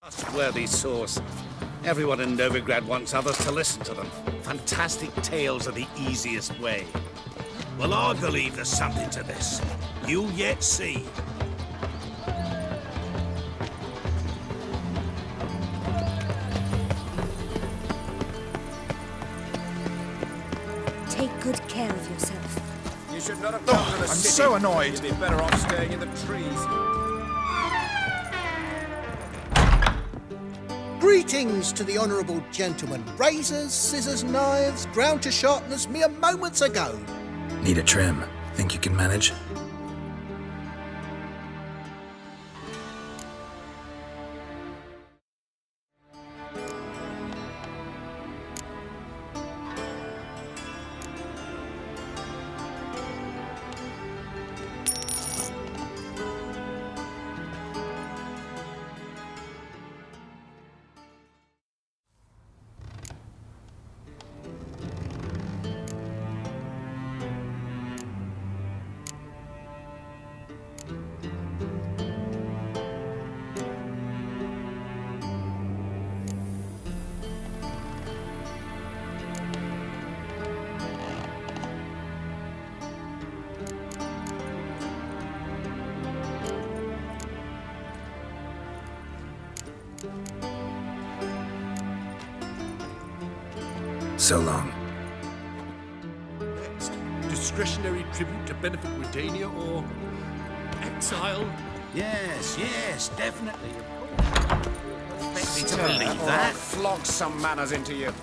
Trustworthy source. Everyone in Novigrad wants others to listen to them. Fantastic tales are the easiest way. Well, I believe there's something to this. You'll yet see. Take good care of yourself. You should not have come to the I'm city. so annoyed. You'd be better off staying in the trees. Greetings to the honourable gentleman. Razors, scissors, knives, ground to sharpness mere moments ago. Need a trim. Think you can manage? So long. Next, discretionary tribute to benefit Redania or exile? Yes, definitely. Expect me to believe Or I'll that. flog some manners into you.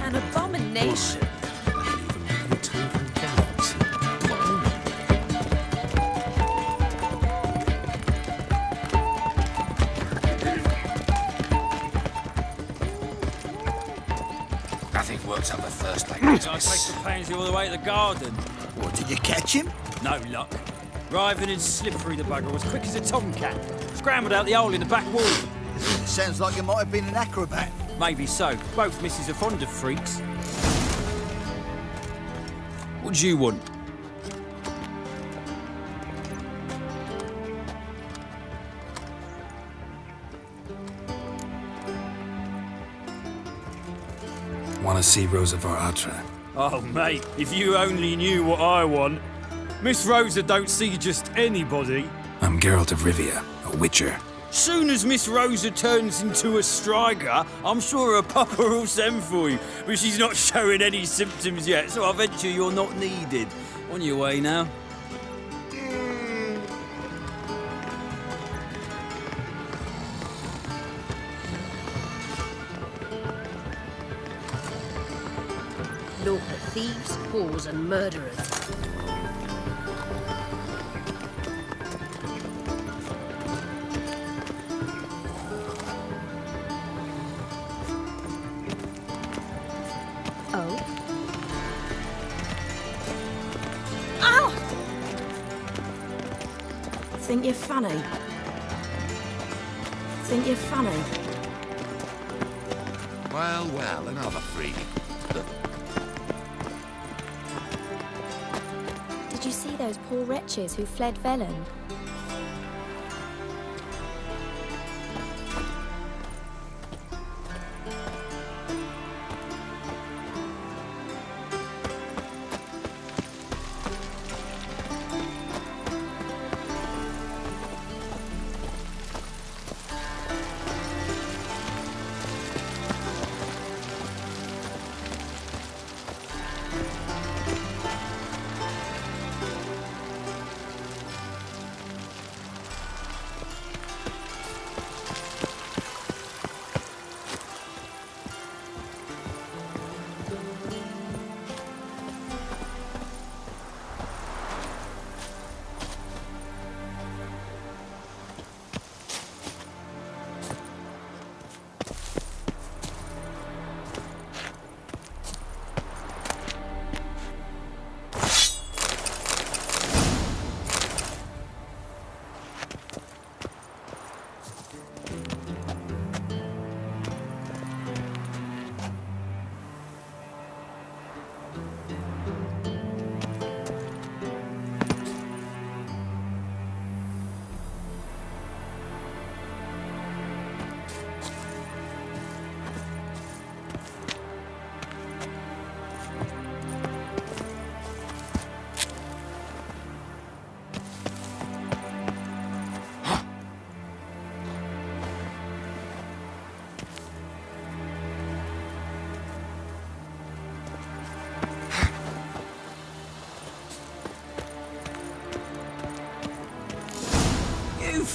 An abomination. Nothing works up a thirst like this. I take the pansy all the way to the garden. What, did you catch him? No luck. Writhing and slippery the bugger was quick as a tomcat. Scrambled out the hole in the back wall. Sounds like you might have been an acrobat. Maybe so. Both misses are fond of freaks. What do you want? Want to see Rosa Atra? Oh, mate, if you only knew what I want. Miss Rosa don't see just anybody. I'm Geralt of Rivia, a witcher. Soon as Miss Rosa turns into a striker, I'm sure her papa will send for you. But she's not showing any symptoms yet, so I venture you're not needed. On your way now. Look at thieves, whores, and murderers. Oh. Ow! Think you're funny? Think you're funny? Well, another freak. Did you see those poor wretches who fled Velen?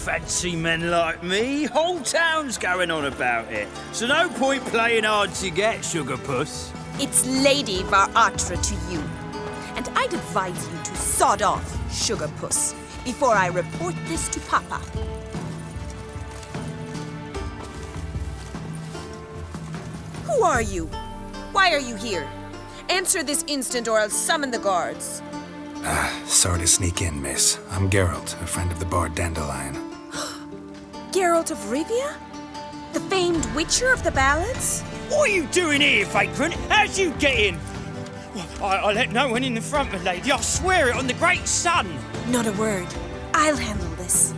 fancy men like me. Whole town's going on about it. So no point playing hard to get, sugar puss. It's Lady Varatra to you. And I'd advise you to sod off, sugar puss, before I report this to Papa. Who are you? Why are you here? Answer this instant or I'll summon the guards. Sorry to sneak in, miss. I'm Geralt, a friend of the bard Dandelion. Geralt of Rivia? The famed witcher of the ballads? What are you doing here, vagrant? How'd you get in? I let no one in the front, my lady. I swear it on the great sun. Not a word. I'll handle this.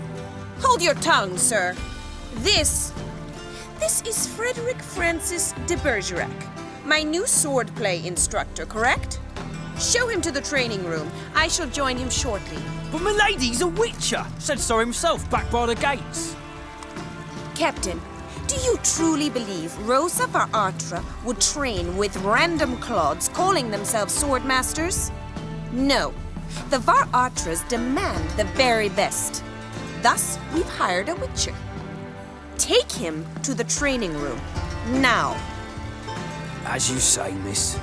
Hold your tongue, sir. This is Frederick Francis de Bergerac, my new swordplay instructor, correct? Show him to the training room. I shall join him shortly. But my lady's a witcher. Said so himself back by the gates. Captain, do you truly believe Rosa Varatra would train with random clods calling themselves swordmasters? No. The Varatras demand the very best. Thus, we've hired a witcher. Take him to the training room. Now. As you say, miss.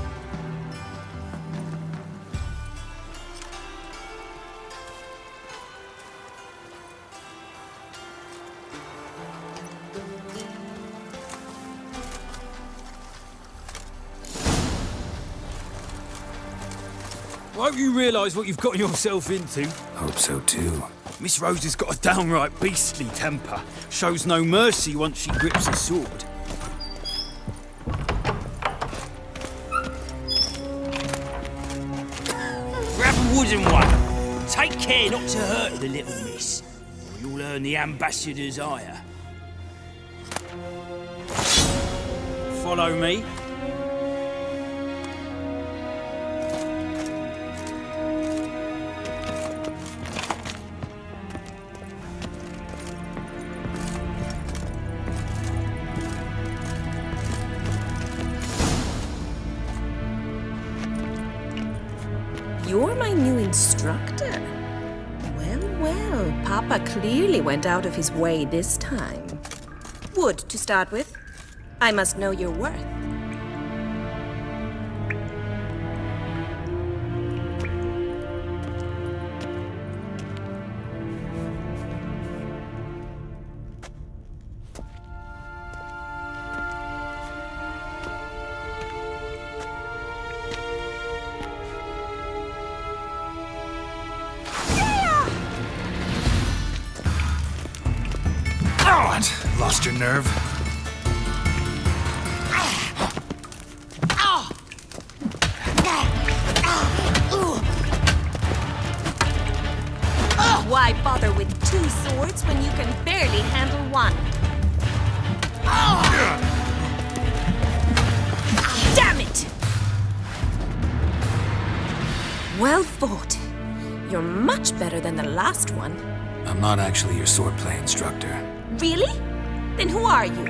I hope you realise what you've gotten yourself into. Hope so too. Miss Rose has got a downright beastly temper. Shows no mercy once she grips a sword. Grab a wooden one. Take care not to hurt the little miss, or you'll earn the ambassador's ire. Follow me. You're my new instructor? Well, Papa clearly went out of his way this time. Wood, to start with. I must know your worth. What? Lost your nerve? Why bother with two swords when you can barely handle one? Damn it! Well fought. You're much better than the last one. I'm not actually your swordplay instructor. Really? Then who are you?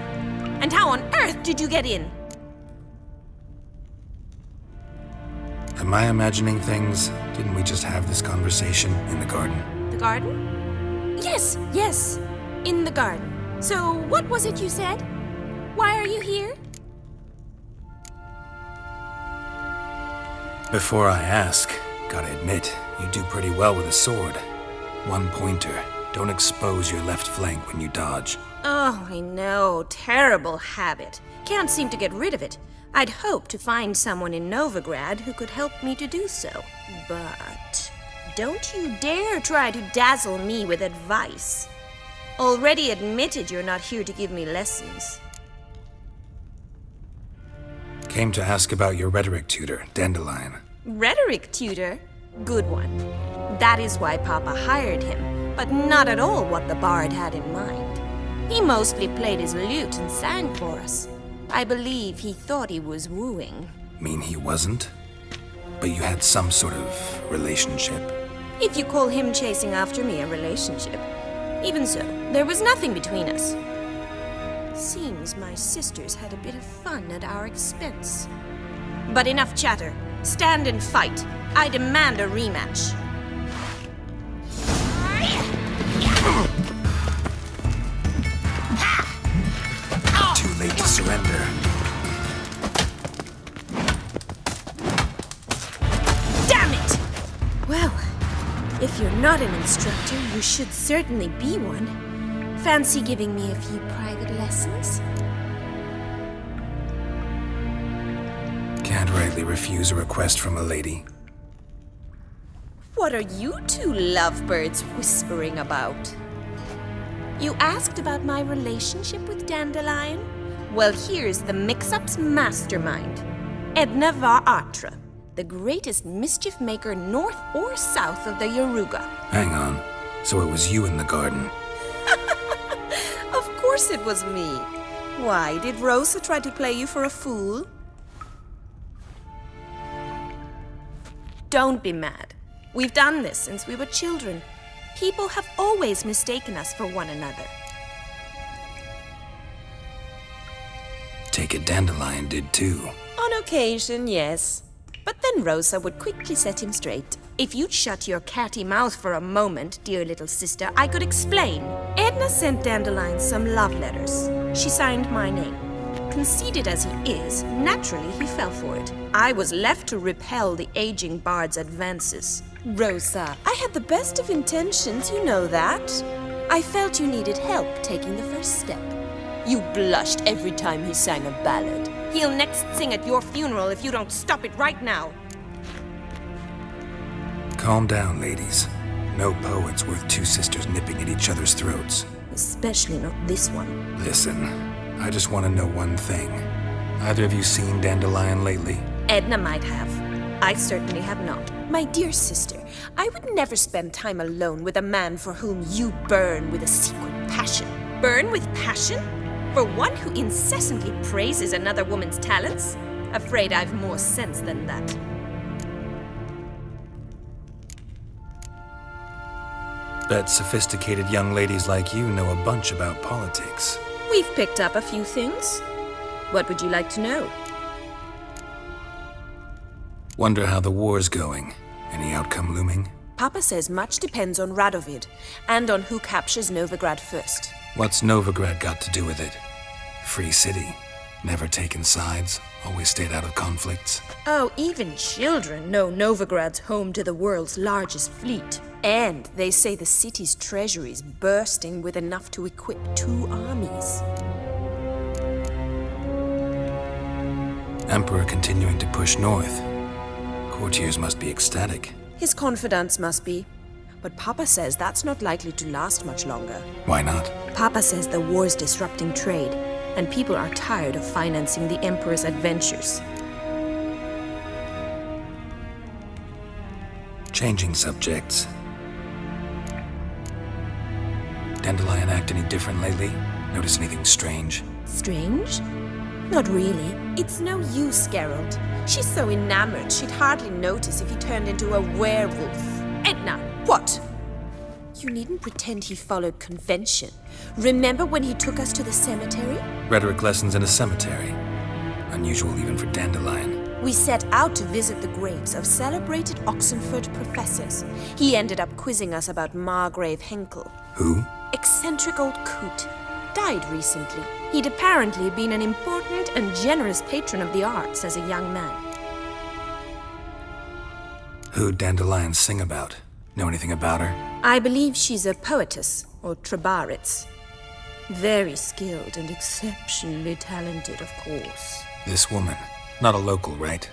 And how on earth did you get in? Am I imagining things? Didn't we just have this conversation in the garden? The garden? Yes, in the garden. So, what was it you said? Why are you here? Before I ask, gotta admit, you do pretty well with a sword. One pointer. Don't expose your left flank when you dodge. Oh, I know. Terrible habit. Can't seem to get rid of it. I'd hoped to find someone in Novigrad who could help me to do so. But don't you dare try to dazzle me with advice. Already admitted you're not here to give me lessons. Came to ask about your rhetoric tutor, Dandelion. Rhetoric tutor? Good one. That is why Papa hired him, but not at all what the bard had in mind. He mostly played his lute and sang for us. I believe he thought he was wooing. Mean he wasn't? But you had some sort of relationship? If you call him chasing after me a relationship. Even so, there was nothing between us. Seems my sisters had a bit of fun at our expense. But enough chatter. Stand and fight. I demand a rematch. surrender. Damn it! Well, if you're not an instructor, you should certainly be one. Fancy giving me a few private lessons? Can't rightly refuse a request from a lady. What are you two lovebirds whispering about? You asked about my relationship with Dandelion? Well, here's the mix-up's mastermind. Edna var Atra, the greatest mischief maker north or south of the Yaruga. Hang on. So it was you in the garden. Of course it was me. Why, did Rosa try to play you for a fool? Don't be mad. We've done this since we were children. People have always mistaken us for one another. Take it Dandelion did too. On occasion, yes. But then Rosa would quickly set him straight. If you'd shut your catty mouth for a moment, dear little sister, I could explain. Edna sent Dandelion some love letters. She signed my name. Conceited as he is, naturally he fell for it. I was left to repel the aging bard's advances. Rosa, I had the best of intentions, you know that. I felt you needed help taking the first step. You blushed every time he sang a ballad. He'll next sing at your funeral if you don't stop it right now. Calm down, ladies. No poet's worth two sisters nipping at each other's throats. Especially not this one. Listen, I just want to know one thing. Either of you seen Dandelion lately? Edna might have. I certainly have not. My dear sister, I would never spend time alone with a man for whom you burn with a secret passion. Burn with passion? For one who incessantly praises another woman's talents? Afraid I've more sense than that. Bet sophisticated young ladies like you know a bunch about politics. We've picked up a few things. What would you like to know? Wonder how the war's going. Any outcome looming? Papa says much depends on Radovid, and on who captures Novigrad first. What's Novigrad got to do with it? Free city. Never taken sides. Always stayed out of conflicts. Oh, even children know Novigrad's home to the world's largest fleet. And they say the city's treasury's bursting with enough to equip 2 armies. Emperor continuing to push north. Courtiers must be ecstatic. His confidants must be. But Papa says that's not likely to last much longer. Why not? Papa says the war's disrupting trade, and people are tired of financing the Emperor's adventures. Changing subjects. Dandelion act any different lately? Notice anything strange? Strange? Not really. It's no use, Geralt. She's so enamored she'd hardly notice if he turned into a werewolf. Edna, what? You needn't pretend he followed convention. Remember when he took us to the cemetery? Rhetoric lessons in a cemetery. Unusual even for Dandelion. We set out to visit the graves of celebrated Oxenford professors. He ended up quizzing us about Margrave Henkel. Who? Eccentric old coot. Died recently. He'd apparently been an important and generous patron of the arts as a young man. Who'd Dandelion sing about? Know anything about her? I believe she's a poetess, or trabaritz. Very skilled and exceptionally talented, of course. This woman. Not a local, right?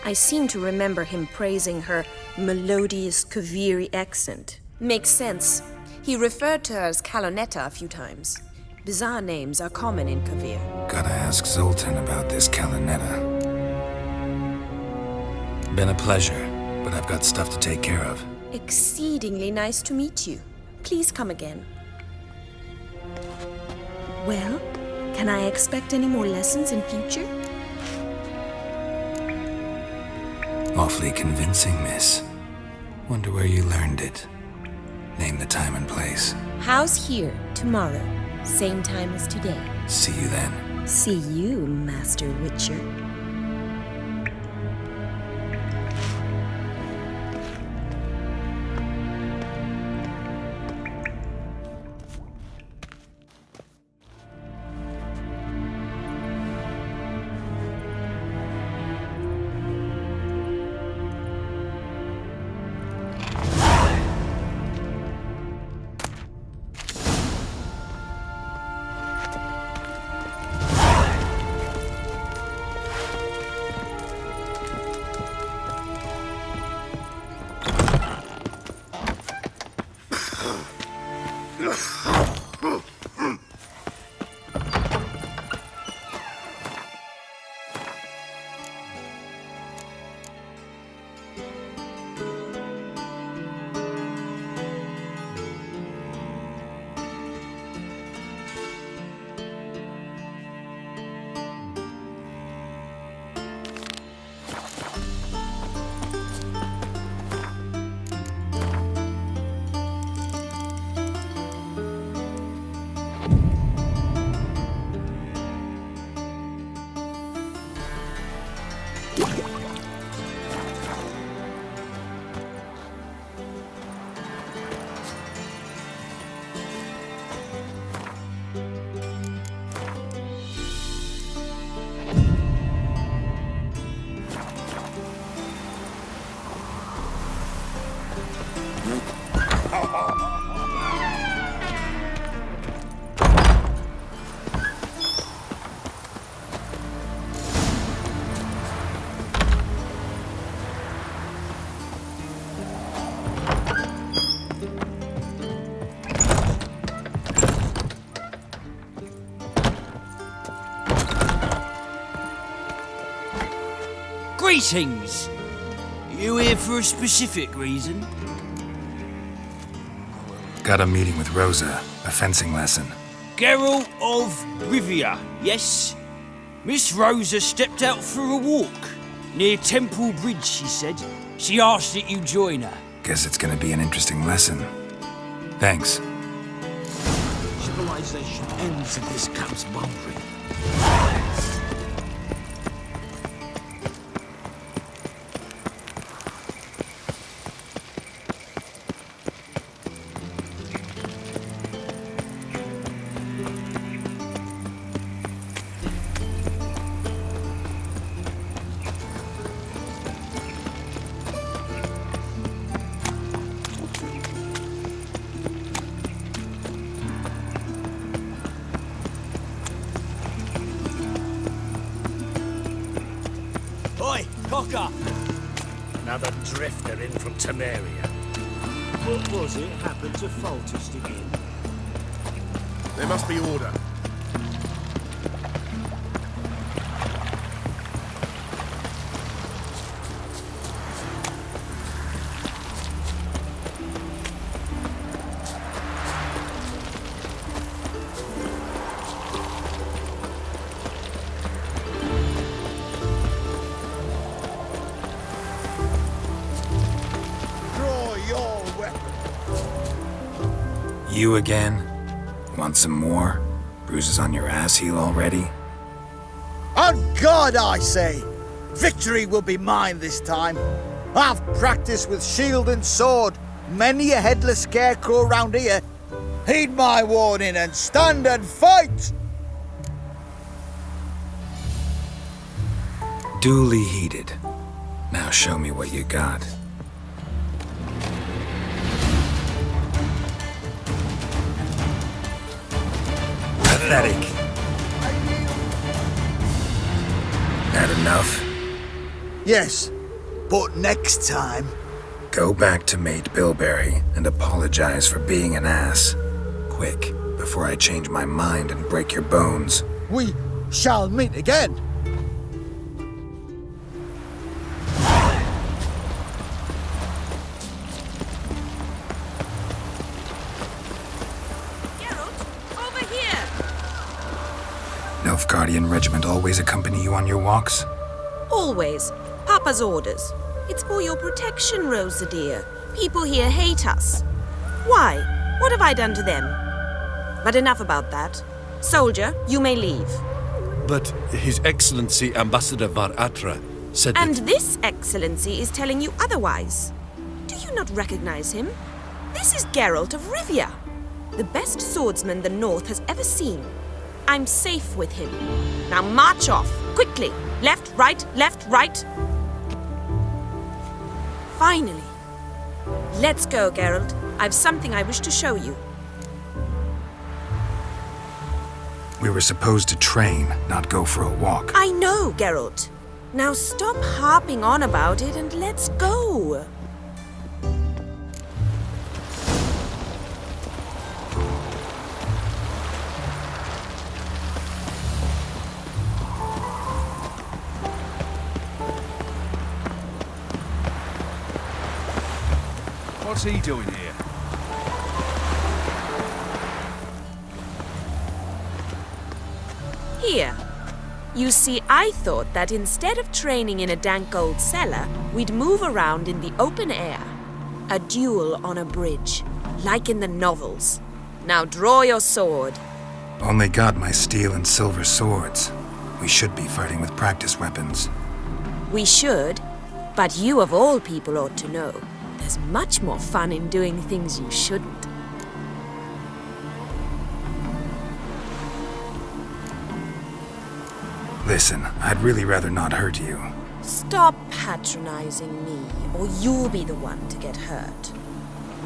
I seem to remember him praising her melodious Kaviri accent. Makes sense. He referred to her as Kalonetta a few times. Bizarre names are common in Kavir. Gotta ask Zoltan about this Kalonetta. Been a pleasure, but I've got stuff to take care of. Exceedingly nice to meet you. Please come again. Well, can I expect any more lessons in future? Awfully convincing, miss. Wonder where you learned it. Name the time and place. House here, tomorrow. Same time as today. See you then. See you, Master Witcher. Greetings! You here for a specific reason? Got a meeting with Rosa, a fencing lesson. Geralt of Rivia, yes? Miss Rosa stepped out for a walk. Near Temple Bridge, she said. She asked that you join her. Guess it's gonna be an interesting lesson. Thanks. Civilization ends at this camp's boundary. Oi, Cocker! Another drifter in from Temeria. What was it happened to Foltest again? There must be order. Draw your weapon. You again? Want some more? Bruises on your ass heel already? On God, I say! Victory will be mine this time. I've practiced with shield and sword. Many a headless scarecrow round here. Heed my warning and stand and fight! Duly heeded. Now show me what you got. Pathetic. That enough? Yes, but next time... Go back to Mate Bilberry and apologize for being an ass. Quick, before I change my mind and break your bones. we shall meet again. Geralt, over here! Nilfgaardian regiment always accompany you on your walks? Always. Papa's orders. It's for your protection, Rosa dear. People here hate us. Why? What have I done to them? But enough about that. Soldier, you may leave. But His Excellency Ambassador Var Atra said And that... this excellency is telling you otherwise. Do you not recognize him? This is Geralt of Rivia, the best swordsman the North has ever seen. I'm safe with him. Now march off, quickly. Left, right, Finally. Let's go, Geralt. I've something I wish to show you. We were supposed to train, not go for a walk. I know, Geralt. Now stop harping on about it and let's go. What's he doing here? Here. You see, I thought that instead of training in a dank old cellar, we'd move around in the open air. A duel on a bridge, like in the novels. Now draw your sword. Only got my steel and silver swords. We should be fighting with practice weapons. We should, but you of all people ought to know. There's much more fun in doing things you shouldn't. Listen, I'd really rather not hurt you. Stop patronizing me, or you'll be the one to get hurt.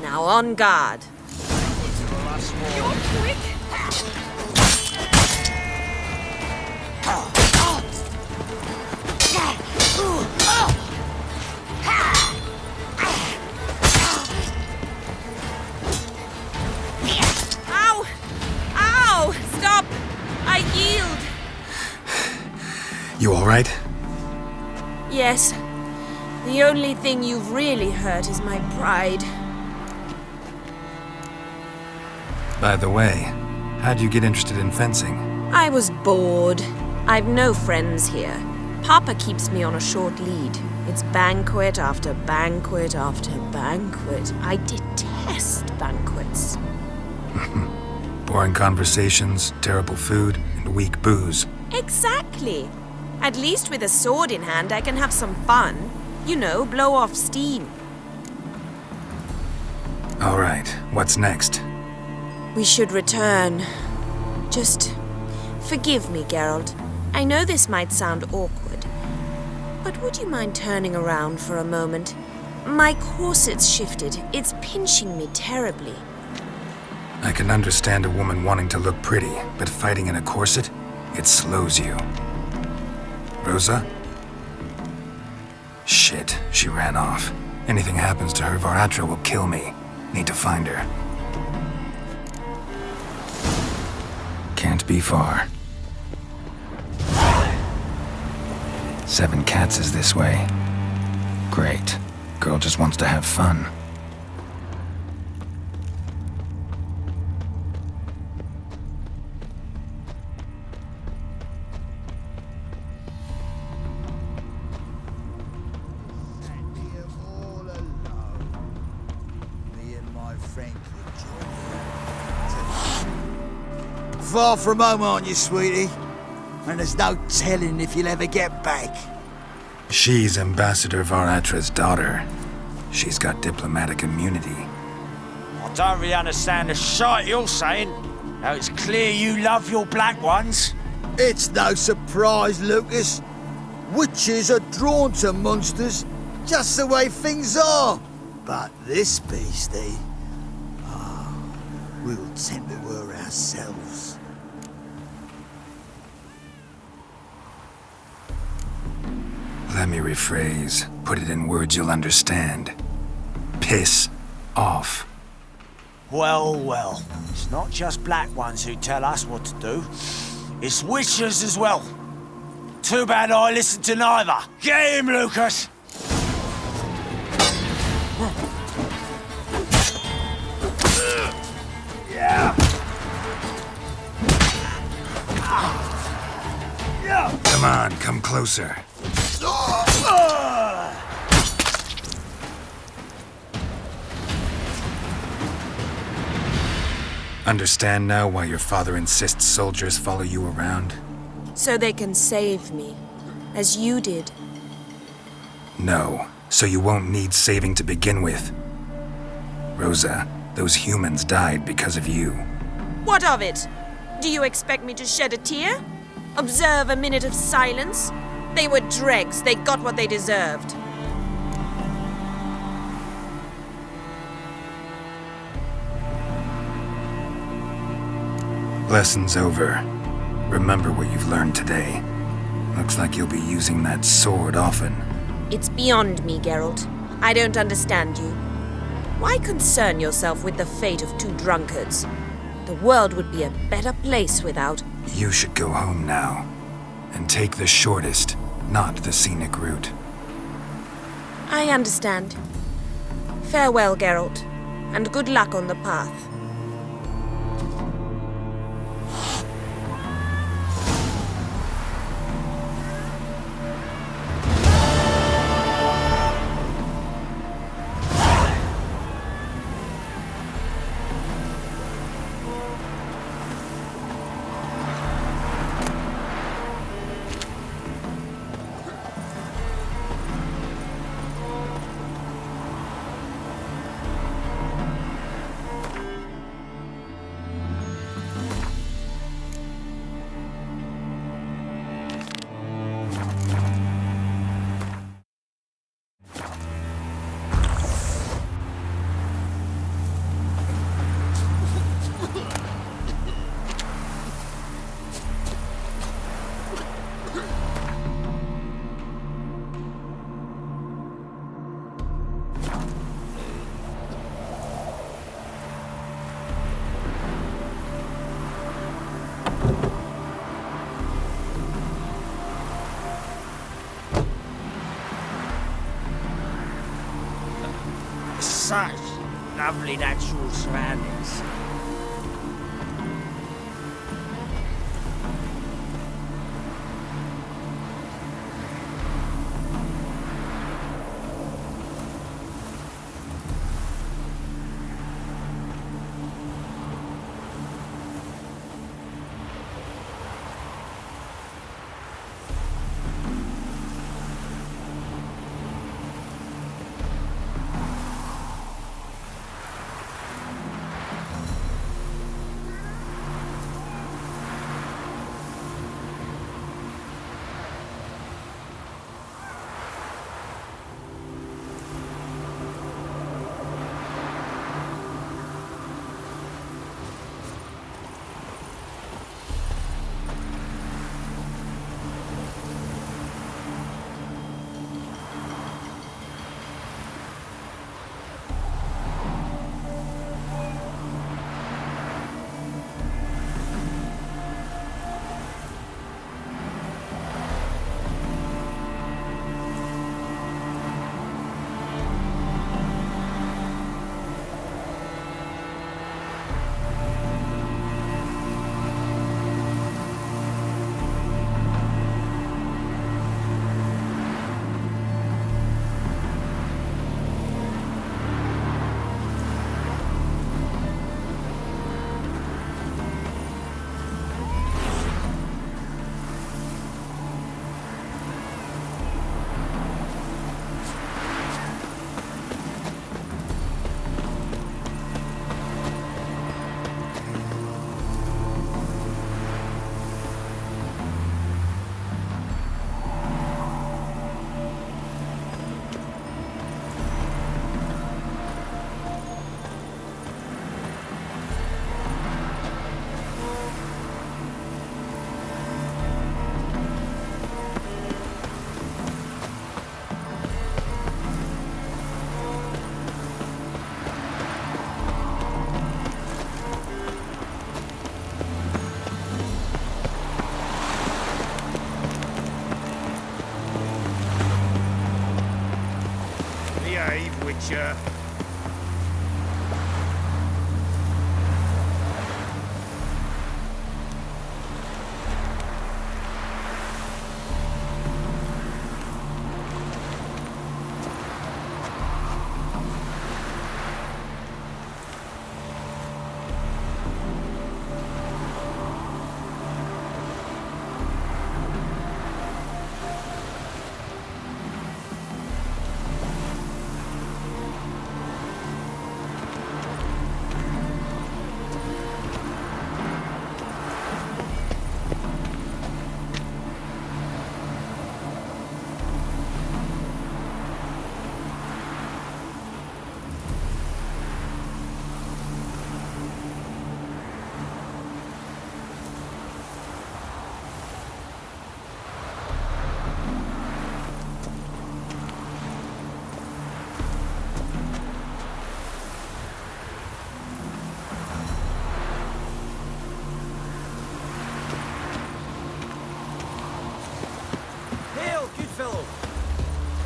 Now on guard. You're quick! Ow! Ow! Stop! I yield! You alright? Yes. The only thing you've really hurt is my pride. By the way, how'd you get interested in fencing? I was bored. I've no friends here. Papa keeps me on a short lead. It's banquet after banquet after banquet. I detest banquets. Boring conversations, terrible food, and weak booze. Exactly. At least with a sword in hand, I can have some fun. You know, blow off steam. Alright, what's next? We should return. Just forgive me, Geralt. I know this might sound awkward, but would you mind turning around for a moment? My corset's shifted. It's pinching me terribly. I can understand a woman wanting to look pretty, but fighting in a corset? It slows you. Rosa? Shit, she ran off. Anything happens to her, Varatra will kill me. Need to find her. Can't be far. 7 Cats is this way. Great. Girl just wants to have fun. Far from home, aren't you, sweetie? And there's no telling if you'll ever get back. She's Ambassador Varatra's daughter. She's got diplomatic immunity. I don't really understand the shite you're saying. Now it's clear you love your black ones. It's no surprise, Lucas. Witches are drawn to monsters, just the way things are. But this beastie, we'll tend to her ourselves. Let me rephrase. Put it in words you'll understand. Piss off. Well, well. It's not just black ones who tell us what to do. It's witchers as well. Too bad I listened to neither. Get him, Lucas! Come on, come closer. Understand now why your father insists soldiers follow you around? So they can save me, as you did. No, so you won't need saving to begin with. Rosa, those humans died because of you. What of it? Do you expect me to shed a tear? Observe a minute of silence? They were dregs. They got what they deserved. Lesson's over. Remember what you've learned today. Looks like you'll be using that sword often. It's beyond me, Geralt. I don't understand you. Why concern yourself with the fate of 2 drunkards? The world would be a better place without... You should go home now. And take the shortest, not the scenic route. I understand. Farewell, Geralt, and good luck on the path. Such lovely natural surroundings. Witcher.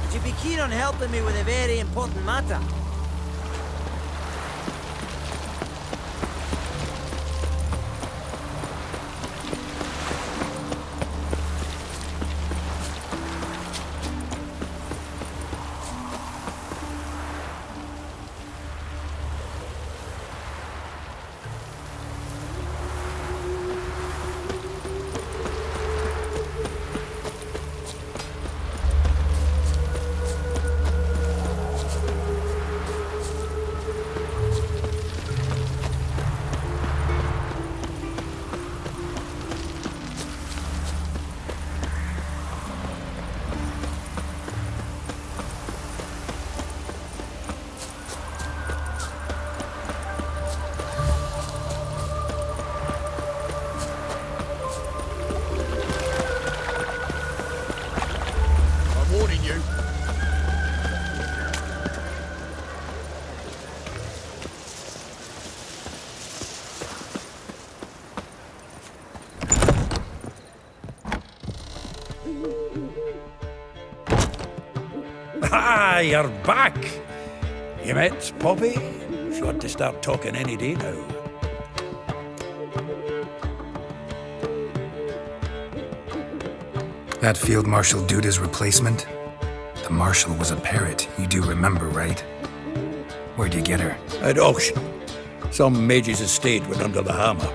Would you be keen on helping me with a very important matter? Ah, you're back. You met Poppy? She ought to start talking any day now. That Field Marshal Duda's replacement? The Marshal was a parrot, you do remember, right? Where'd you get her? At auction. Some mage's estate went under the hammer.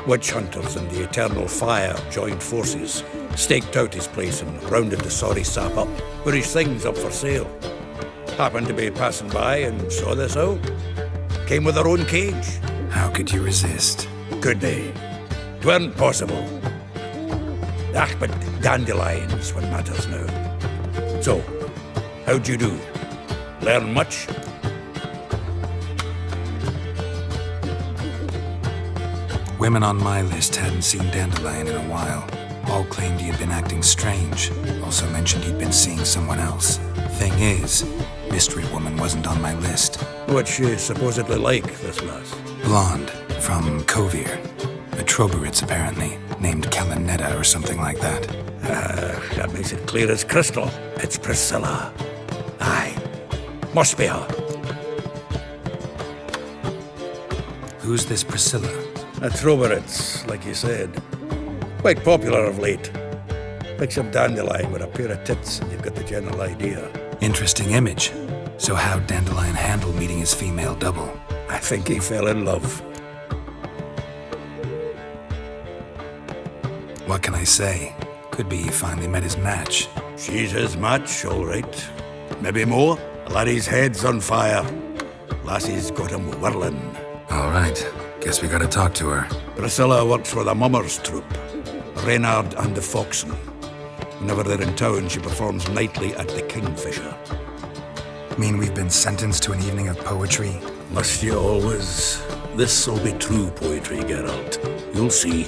Witch hunters and the Eternal Fire joined forces, staked out his place and rounded the sorry sap up, put his things up for sale. Happened to be passing by and saw this out. Came with their own cage. How could you resist? Could they? 'Tweren't possible. Ah, but dandelions what matters now. So, how'd you do? Learn much? Women on my list hadn't seen Dandelion in a while. All claimed he had been acting strange. Also mentioned he'd been seeing someone else. Thing is, Mystery Woman wasn't on my list. What's she supposedly like, this lass? Blonde, from Kovir. A Troberitz, apparently, named Kalanetta or something like that. That makes it clear as crystal. It's Priscilla. Aye. Must be her. Who's this Priscilla? A Troberitz, like you said. Quite popular of late. Pick some dandelion with a pair of tits and you've got the general idea. Interesting image. So how'd Dandelion handle meeting his female double? I think he fell in love. What can I say? Could be he finally met his match. She's his match, all right. Maybe more. Laddie's head's on fire. Lassie's got him whirling. All right. Guess we gotta talk to her. Priscilla works for the Mummers troupe. Reynard and the Foxen. Whenever they're in town, she performs nightly at the Kingfisher. Mean we've been sentenced to an evening of poetry? Must you always? This'll be true poetry, Geralt. You'll see.